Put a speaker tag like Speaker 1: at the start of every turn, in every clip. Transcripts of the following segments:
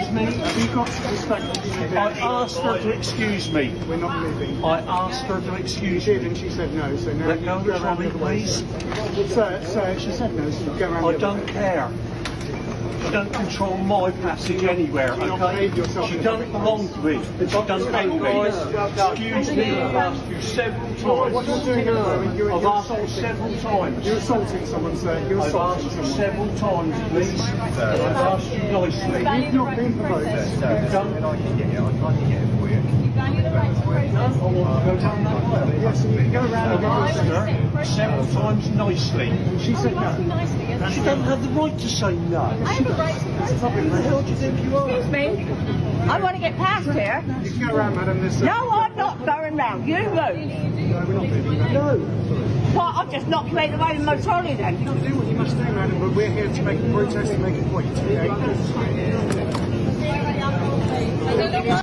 Speaker 1: excuse me? Have you got some respect? I asked her to excuse me.
Speaker 2: We're not leaving.
Speaker 1: I asked her to excuse
Speaker 2: She did,
Speaker 1: me.
Speaker 2: and she said no. So now
Speaker 1: Let
Speaker 2: you
Speaker 1: go
Speaker 2: go
Speaker 1: of the
Speaker 2: around the
Speaker 1: trolley,
Speaker 2: other way.
Speaker 1: please.
Speaker 2: Sir, she said no. So you go around.
Speaker 1: I
Speaker 2: the
Speaker 1: don't
Speaker 2: other way.
Speaker 1: care. You don't control my passage anywhere, okay? She doesn't belong to me. She doesn't own me. Excuse me, I've asked you several times.
Speaker 2: What you're doing at the moment,
Speaker 1: I've asked you several times.
Speaker 2: You're assaulting someone, sir. You're
Speaker 1: I've
Speaker 2: assaulting
Speaker 1: asked you
Speaker 2: someone.
Speaker 1: several times, please. I've asked you nicely.
Speaker 2: You've not been provoked.
Speaker 1: I want to go down that way.
Speaker 2: Yes, you can go around
Speaker 1: I've
Speaker 2: and
Speaker 1: asked
Speaker 2: get
Speaker 1: her several times nicely.
Speaker 2: She said no.
Speaker 1: She doesn't have the right to say no.
Speaker 3: I have a right to
Speaker 1: Who the hell do you think you are?
Speaker 3: Excuse me. I want to get past here.
Speaker 2: You can go around, madam. There's
Speaker 3: No, I'm not going round. You move.
Speaker 2: No, we're not leaving. No.
Speaker 3: Well, I'll just knock you out of the way with my trolley then.
Speaker 2: You do what you must do, madam, but we're here to make a protest and make a point, okay?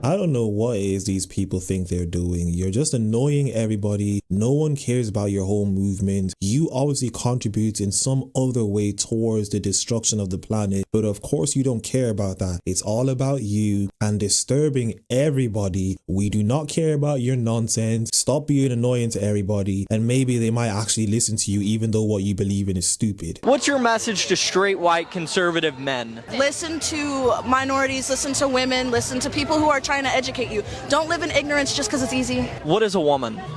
Speaker 4: I don't know what it is these people think they're doing. You're just annoying everybody. No one cares about your whole movement. You obviously contribute in some other way towards the destruction of the planet, but of course you don't care about that. It's all about you and disturbing everybody. We do not care about your nonsense. Stop being annoying to everybody, and maybe they might actually listen to you even though what you believe in is stupid.
Speaker 5: What's your message to straight white conservative men?
Speaker 6: Listen to minorities, listen to women, listen to people who are trying to educate you. Don't live in ignorance just because it's easy.
Speaker 5: What is a woman?
Speaker 6: That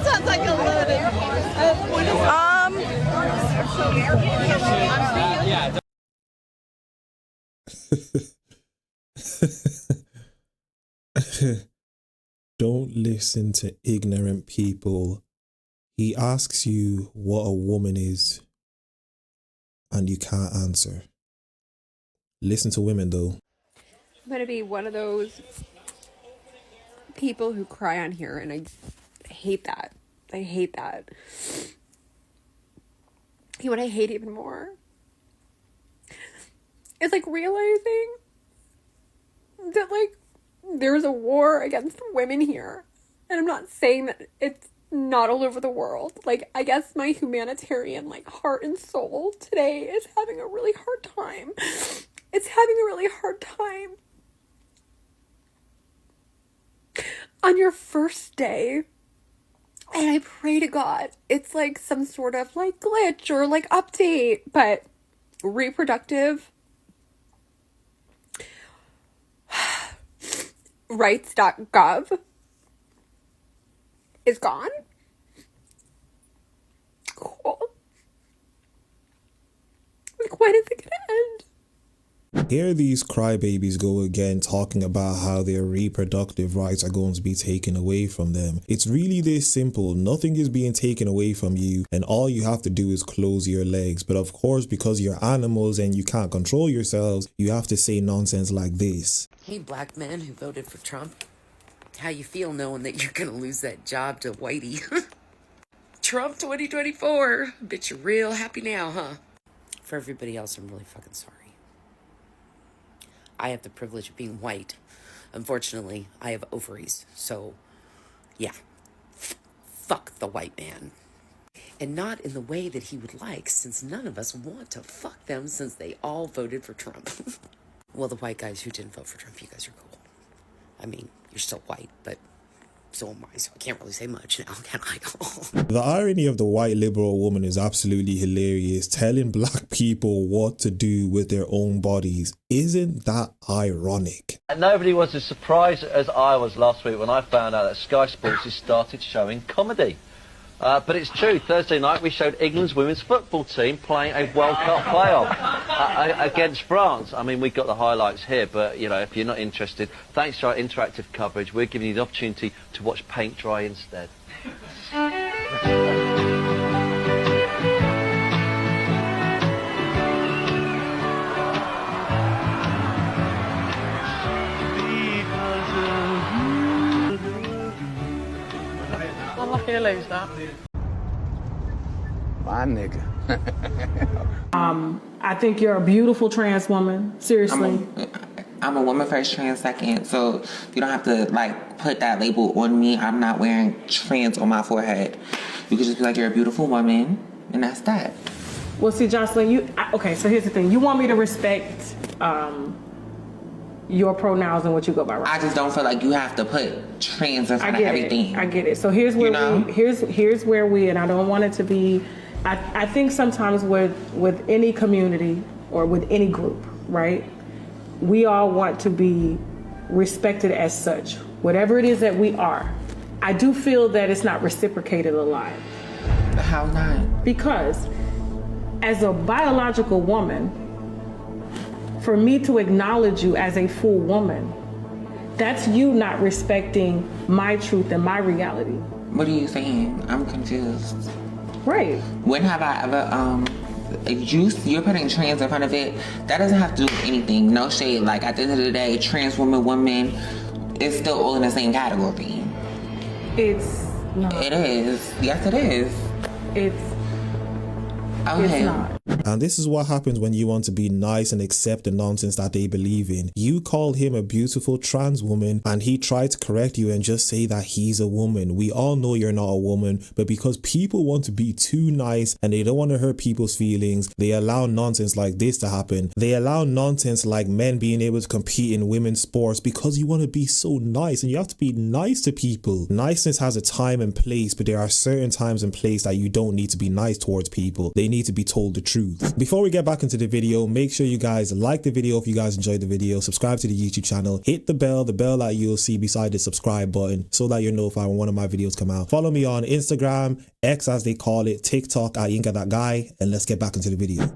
Speaker 6: sounds like a loaded.
Speaker 4: Don't listen to ignorant people. He asks you what a woman is, and you can't answer. Listen to women, though.
Speaker 7: I'm going to be one of those people who cry on here, and I hate that. I hate that. You know what I hate even more? It's like realizing that like there's a war against women here. And I'm not saying that it's not all over the world. Like, I guess my humanitarian like heart and soul today is having a really hard time. It's having a really hard time. On your first day, and I pray to God it's like some sort of like glitch or like update, but reproductive rights.gov is gone. Cool. Like, when is it gonna end?
Speaker 4: Here these crybabies go again, talking about how their reproductive rights are going to be taken away from them. It's really this simple. Nothing is being taken away from you, and all you have to do is close your legs. But of course, because you're animals and you can't control yourselves, you have to say nonsense like this.
Speaker 8: Hey, black men who voted for Trump, how you feel knowing that you're gonna lose that job to Whitey? Trump 2024. Bet you're real happy now, huh? For everybody else, I'm really fucking sorry. I have the privilege of being white. Unfortunately, I have ovaries. So, yeah. Fuck the white man. And not in the way that he would like, since none of us want to fuck them since they all voted for Trump. Well, the white guys who didn't vote for Trump, you guys are cool. I mean, you're still white, but so am I, so I can't really say much now, can I?
Speaker 4: The irony of the white liberal woman is absolutely hilarious, telling black people what to do with their own bodies. Isn't that ironic?
Speaker 9: Nobody was as surprised as I was last week when I found out that Sky Sports has started showing comedy. But it's true, Thursday night we showed England's women's football team playing a World Cup playoff against France. I mean, we've got the highlights here, but, you know, if you're not interested, thanks to our interactive coverage, we're giving you the opportunity to watch paint dry instead.
Speaker 6: I'm lucky to lose that.
Speaker 10: My nigga.
Speaker 11: I think you're a beautiful trans woman. Seriously.
Speaker 12: I'm a woman first, trans second, so you don't have to like put that label on me. I'm not wearing trans on my forehead. You could just be like, you're a beautiful woman, and that's that.
Speaker 11: Well, see, Jocelyn, okay, so here's the thing. You want me to respect your pronouns and what you go by, right?
Speaker 12: I just don't feel like you have to put trans in front of everything.
Speaker 11: I get it. So here's where here's where we, and I don't want it to be, I think sometimes with any community or with any group, right? We all want to be respected as such, whatever it is that we are. I do feel that it's not reciprocated a lot.
Speaker 12: How not?
Speaker 11: Because as a biological woman, for me to acknowledge you as a full woman, that's you not respecting my truth and my reality.
Speaker 12: What are you saying? I'm confused.
Speaker 11: Right.
Speaker 12: When have I ever, if you're putting trans in front of it, that doesn't have to do with anything. No shade. Like, at the end of the day, trans woman, it's still all in the same category.
Speaker 11: It's not.
Speaker 12: It is. Yes, it is.
Speaker 11: It's not.
Speaker 4: And this is what happens when you want to be nice and accept the nonsense that they believe in. You called him a beautiful trans woman and he tried to correct you and just say that he's a woman. We all know you're not a woman, but because people want to be too nice and they don't want to hurt people's feelings, they allow nonsense like this to happen. They allow nonsense like men being able to compete in women's sports because you want to be so nice, and you have to be nice to people. Niceness has a time and place, but there are certain times and places that you don't need to be nice towards people. They need to be told the truth. Before we get back into the video, make sure you guys like the video if you guys enjoyed the video, subscribe to the YouTube channel, hit the bell that you'll see beside the subscribe button so that you're notified when one of my videos come out. Follow me on Instagram, X as they call it, TikTok at YinkaThatGuy, and let's get back into the video.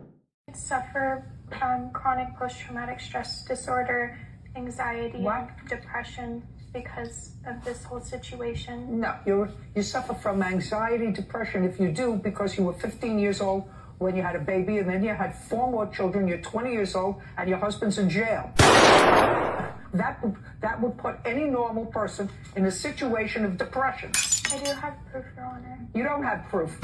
Speaker 10: Suffer from chronic post-traumatic stress disorder, anxiety, and depression because of this whole situation.
Speaker 13: No, you suffer from anxiety, depression. If you do, because you were 15 years old when you had a baby, and then you had 4 more children, you're 20 years old, and your husband's in jail. That would put any normal person in a situation of depression.
Speaker 10: I do have proof, Your Honor.
Speaker 13: You don't have proof.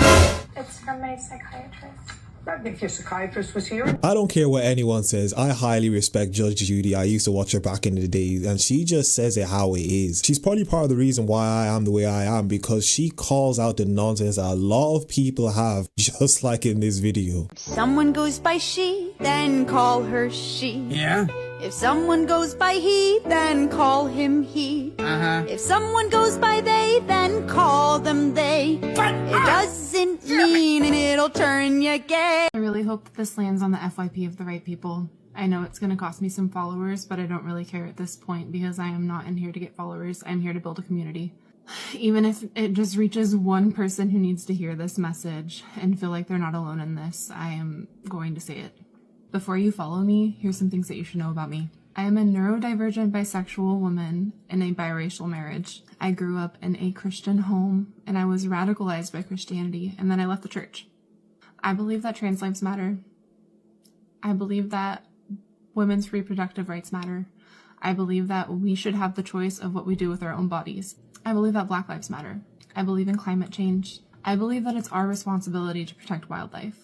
Speaker 10: It's from my psychiatrist.
Speaker 13: If your psychiatrist was here.
Speaker 4: I don't care what anyone says. I highly respect Judge Judy. I used to watch her back in the days and she just says it how it is. She's probably part of the reason why I am the way I am, because she calls out the nonsense that a lot of people have, just like in this video.
Speaker 14: If someone goes by she, then call her she.
Speaker 15: Yeah.
Speaker 14: If someone goes by he, then call him he. If someone goes by they, then call them they. But it doesn't mean it'll turn you gay.
Speaker 7: I really hope that this lands on the FYP of the right people. I know it's going to cost me some followers, but I don't really care at this point because I am not in here to get followers. I'm here to build a community. Even if it just reaches one person who needs to hear this message and feel like they're not alone in this, I am going to say it. Before you follow me, here's some things that you should know about me. I am a neurodivergent bisexual woman in a biracial marriage. I grew up in a Christian home and I was radicalized by Christianity, and then I left the church. I believe that trans lives matter. I believe that women's reproductive rights matter. I believe that we should have the choice of what we do with our own bodies. I believe that Black lives matter. I believe in climate change. I believe that it's our responsibility to protect wildlife.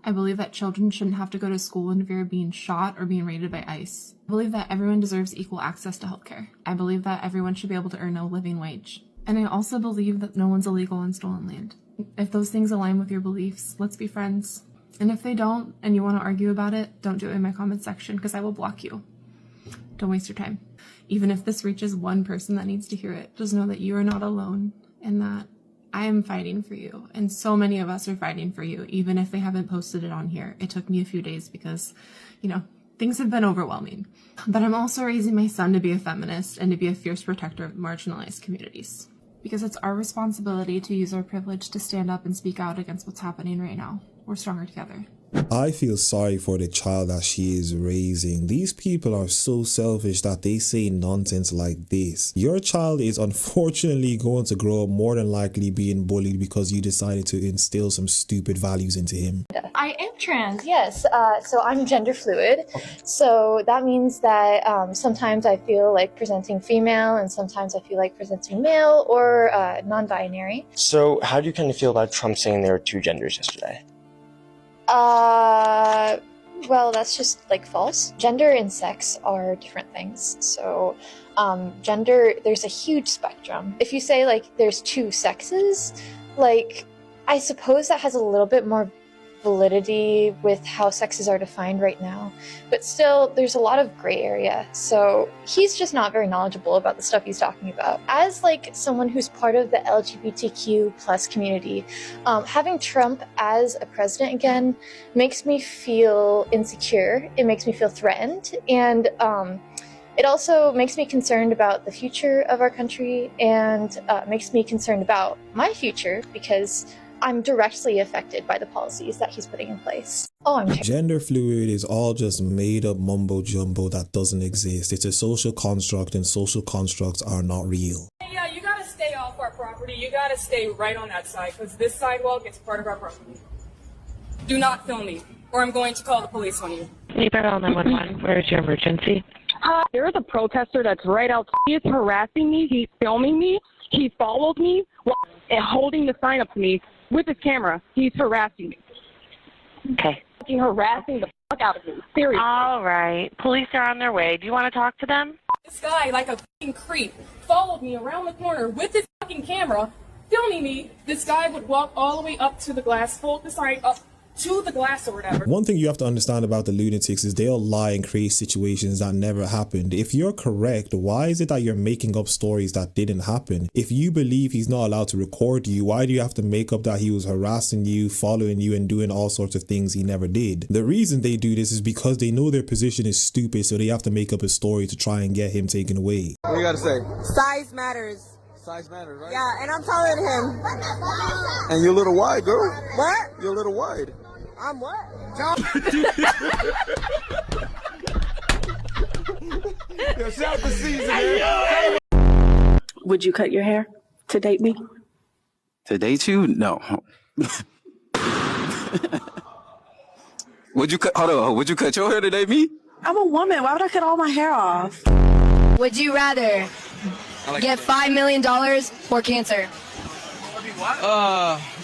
Speaker 7: I believe that children shouldn't have to go to school in fear of being shot or being raided by ICE. I believe that everyone deserves equal access to healthcare. I believe that everyone should be able to earn a living wage. And I also believe that no one's illegal on stolen land. If those things align with your beliefs, let's be friends. And if they don't, and you want to argue about it, don't do it in my comment section because I will block you. Don't waste your time. Even if this reaches one person that needs to hear it, just know that you are not alone and that I am fighting for you, and so many of us are fighting for you, even if they haven't posted it on here. It took me a few days because, things have been overwhelming. But I'm also raising my son to be a feminist and to be a fierce protector of marginalized communities. Because it's our responsibility to use our privilege to stand up and speak out against what's happening right now. We're stronger together.
Speaker 4: I feel sorry for the child that she is raising. These people are so selfish that they say nonsense like this. Your child is unfortunately going to grow up more than likely being bullied because you decided to instill some stupid values into him.
Speaker 16: I am trans, yes. So I'm gender fluid. So that means that sometimes I feel like presenting female and sometimes I feel like presenting male or non-binary.
Speaker 17: So how do you kind of feel about Trump saying there are 2 genders yesterday?
Speaker 16: Well, that's just like false. Gender and sex are different things. So, gender, there's a huge spectrum. If you say like there's 2 sexes, like I suppose that has a little bit more validity with how sexes are defined right now, but still there's a lot of gray area. So he's just not very knowledgeable about the stuff he's talking about. As like someone who's part of the LGBTQ plus community, having Trump as a president again makes me feel insecure. It makes me feel threatened, and it also makes me concerned about the future of our country, and makes me concerned about my future because I'm directly affected by the policies that he's putting in place. Oh, I'm
Speaker 4: Gender fluid is all just made up mumbo jumbo that doesn't exist. It's a social construct, and social constructs are not real.
Speaker 15: Yeah, you gotta stay off our property. You gotta stay right on that side because this sidewalk is part of our property. Do not film me, or I'm going to call the police on you.
Speaker 18: Can you dial 911? Where is your emergency?
Speaker 15: There is a protester that's right outside. He is harassing me. He's filming me. He followed me and holding the sign up to me with his camera. He's harassing me.
Speaker 18: Okay.
Speaker 15: He's harassing the fuck out of me. Seriously.
Speaker 18: All right. Police are on their way. Do you want to talk to them?
Speaker 15: This guy, like a fucking creep, followed me around the corner with his fucking camera, filming me. This guy would walk all the way up to the glass, fold the sign up to the glass or whatever.
Speaker 4: One thing you have to understand about the lunatics is they'll lie and create situations that never happened. If you're correct, why is it that you're making up stories that didn't happen? If you believe he's not allowed to record you, why do you have to make up that he was harassing you, following you, and doing all sorts of things he never did? The reason they do this is because they know their position is stupid, so they have to make up a story to try and get him taken away.
Speaker 19: What do you gotta say?
Speaker 20: Size matters.
Speaker 19: Size matters, right?
Speaker 20: Yeah, and I'm taller than him.
Speaker 19: And you're a little wide, girl.
Speaker 20: What?
Speaker 19: You're a little wide.
Speaker 20: I'm what?
Speaker 21: Would you cut your hair to date me?
Speaker 22: To date you? No. Would you cut? Hold on. Would you cut your hair to date me?
Speaker 21: I'm a woman. Why would I cut all my hair off?
Speaker 23: Would you rather get $5 million or cancer?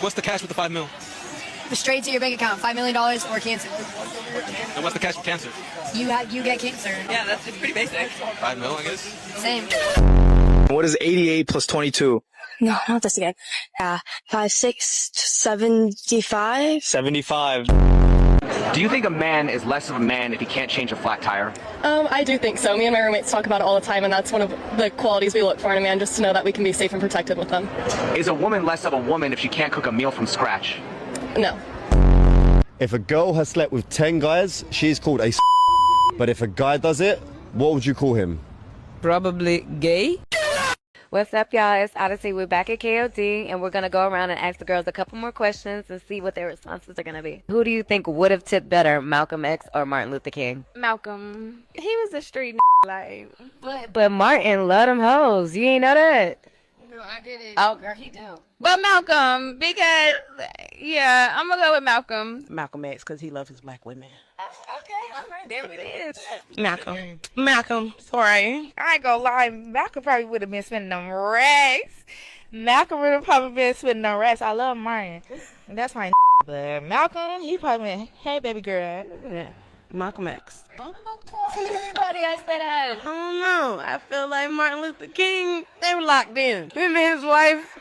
Speaker 24: What's the cash with the 5 mil?
Speaker 23: Straight to your bank account, $5 million or cancer.
Speaker 24: And what's the cash with cancer?
Speaker 23: You get cancer.
Speaker 24: Yeah, it's pretty basic. 5 mil, I guess.
Speaker 23: Same.
Speaker 17: What is 88 plus 22?
Speaker 23: No, not this again. 5, 6, 75.
Speaker 17: 75.
Speaker 25: Do you think a man is less of a man if he can't change a flat tire?
Speaker 15: I do think so. Me and my roommates talk about it all the time, and that's one of the qualities we look for in a man, just to know that we can be safe and protected with them.
Speaker 25: Is a woman less of a woman if she can't cook a meal from scratch?
Speaker 15: No.
Speaker 26: If a girl has slept with 10 guys, she is called a but if a guy does it, what would you call him?
Speaker 27: Probably gay. What's up, y'all? It's Odyssey. We're back at KOD, and we're going to go around and ask the girls a couple more questions and see what their responses are going to be. Who do you think would have tipped better, Malcolm X or Martin Luther King?
Speaker 28: Malcolm. He was a street like.
Speaker 27: But Martin loved them hoes. You ain't know that?
Speaker 28: No, I didn't.
Speaker 27: Oh, girl, he do.
Speaker 28: But Malcolm, because, yeah, I'm going to go with Malcolm.
Speaker 21: Malcolm X, because he loves his black women.
Speaker 28: Okay, all right, there it is. Malcolm, sorry. I ain't gonna lie, Malcolm probably would have been spending them racks. Malcolm would have probably been spending them racks. I love Martin. That's my but Malcolm, he probably been, hey, baby girl.
Speaker 21: Yeah, Malcolm X.
Speaker 27: Everybody I said that.
Speaker 28: I don't know. I feel like Martin Luther King, they were locked in. Him and his wife.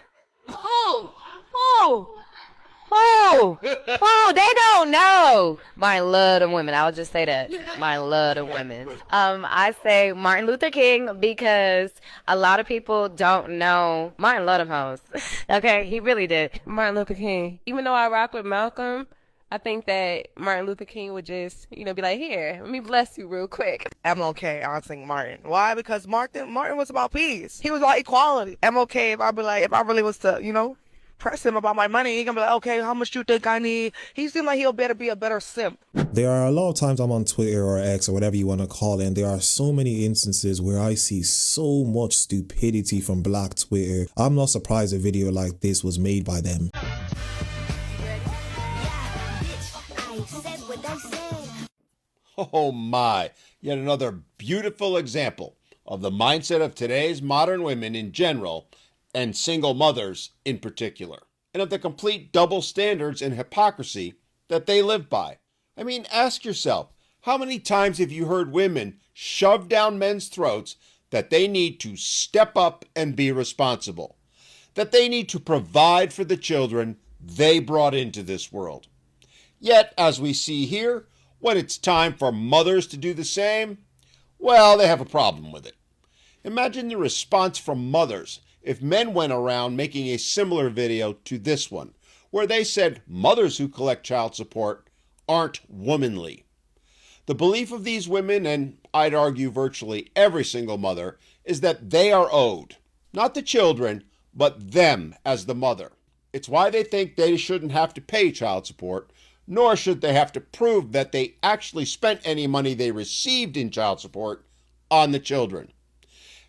Speaker 27: Oh, they don't know. Martin loved them women. I'll just say that. Martin loved them women. I say Martin Luther King because a lot of people don't know Martin loved them hoes. Okay, he really did.
Speaker 28: Martin Luther King. Even though I rock with Malcolm, I think that Martin Luther King would just, be like, here, let me bless you real quick.
Speaker 29: MLK, I'll sing Martin. Why? Because Martin was about peace. He was about equality. MLK, if I really was to, press him about my money, he gonna be like, okay, how much do you think I need? He seemed like he'll better be a better simp.
Speaker 4: There are a lot of times I'm on Twitter or X or whatever you want to call it, and there are so many instances where I see so much stupidity from Black Twitter. I'm not surprised a video like this was made by them.
Speaker 30: Oh my, yet another beautiful example of the mindset of today's modern women in general and single mothers in particular, and of the complete double standards and hypocrisy that they live by. I mean, ask yourself, how many times have you heard women shove down men's throats that they need to step up and be responsible, that they need to provide for the children they brought into this world? Yet, as we see here, when it's time for mothers to do the same, well, they have a problem with it. Imagine the response from mothers if men went around making a similar video to this one, where they said mothers who collect child support aren't womanly. The belief of these women, and I'd argue virtually every single mother, is that they are owed, not the children, but them as the mother. It's why they think they shouldn't have to pay child support, nor should they have to prove that they actually spent any money they received in child support on the children.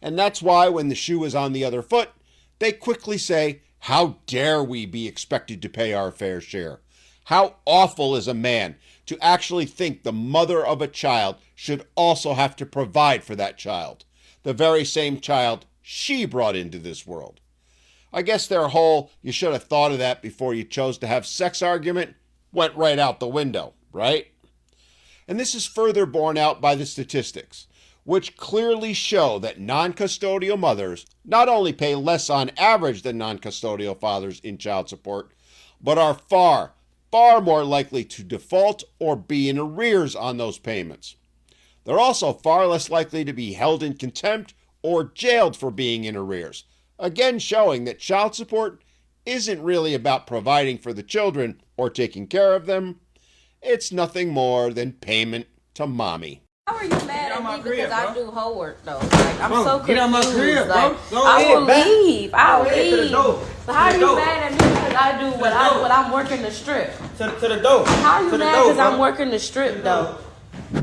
Speaker 30: And that's why when the shoe is on the other foot, they quickly say, how dare we be expected to pay our fair share? How awful is a man to actually think the mother of a child should also have to provide for that child, the very same child she brought into this world. I guess their whole, you should have thought of that before you chose to have sex argument went right out the window, right? And this is further borne out by the statistics, which clearly show that non-custodial mothers not only pay less on average than non-custodial fathers in child support, but are far more likely to default or be in arrears on those payments. They're also far less likely to be held in contempt or jailed for being in arrears, again showing that child support isn't really about providing for the children or taking care of them. It's nothing more than payment to mommy.
Speaker 28: How are you mad at me because I do homework though? Like, I'm so confused.
Speaker 19: Get on my crib, bro.
Speaker 28: Like, I will leave. I'll leave. So how are you mad at me because I do what I'm working the strip?
Speaker 19: To the door.
Speaker 28: How are you mad because I'm working the strip though?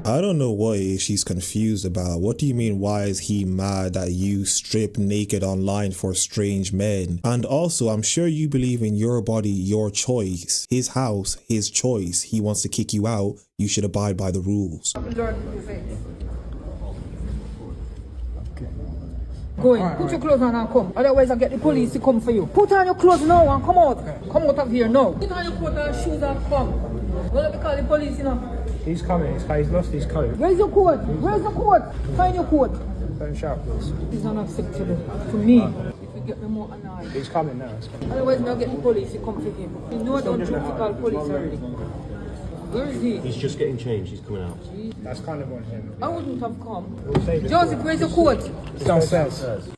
Speaker 4: I don't know what she's confused about. What do you mean, why is he mad that you strip naked online for strange men? And also, I'm sure you believe in your body, your choice. His house, his choice. He wants to kick you out. You should abide by the rules.
Speaker 13: Go in, put your clothes on and come. Otherwise I'll get the police to come for you. Put on your clothes now and come out. Come out of here now. Put on your coat and shoes and come. Well, let me call the police, you know.
Speaker 1: He's coming. He's lost his coat.
Speaker 13: Where's your coat? Where's the coat? Find your coat.
Speaker 1: Don't shout, please.
Speaker 13: He's not acceptable to me. If you get me more annoyed.
Speaker 1: He's coming now.
Speaker 13: Otherwise I'll get the police to come for him. You know I don't try to call police already. Where is he?
Speaker 1: He's just getting changed. He's coming out. That's kind of on him.
Speaker 13: I wouldn't have come.
Speaker 1: We'll save it.
Speaker 13: Joseph, where's your coat?
Speaker 1: Downstairs.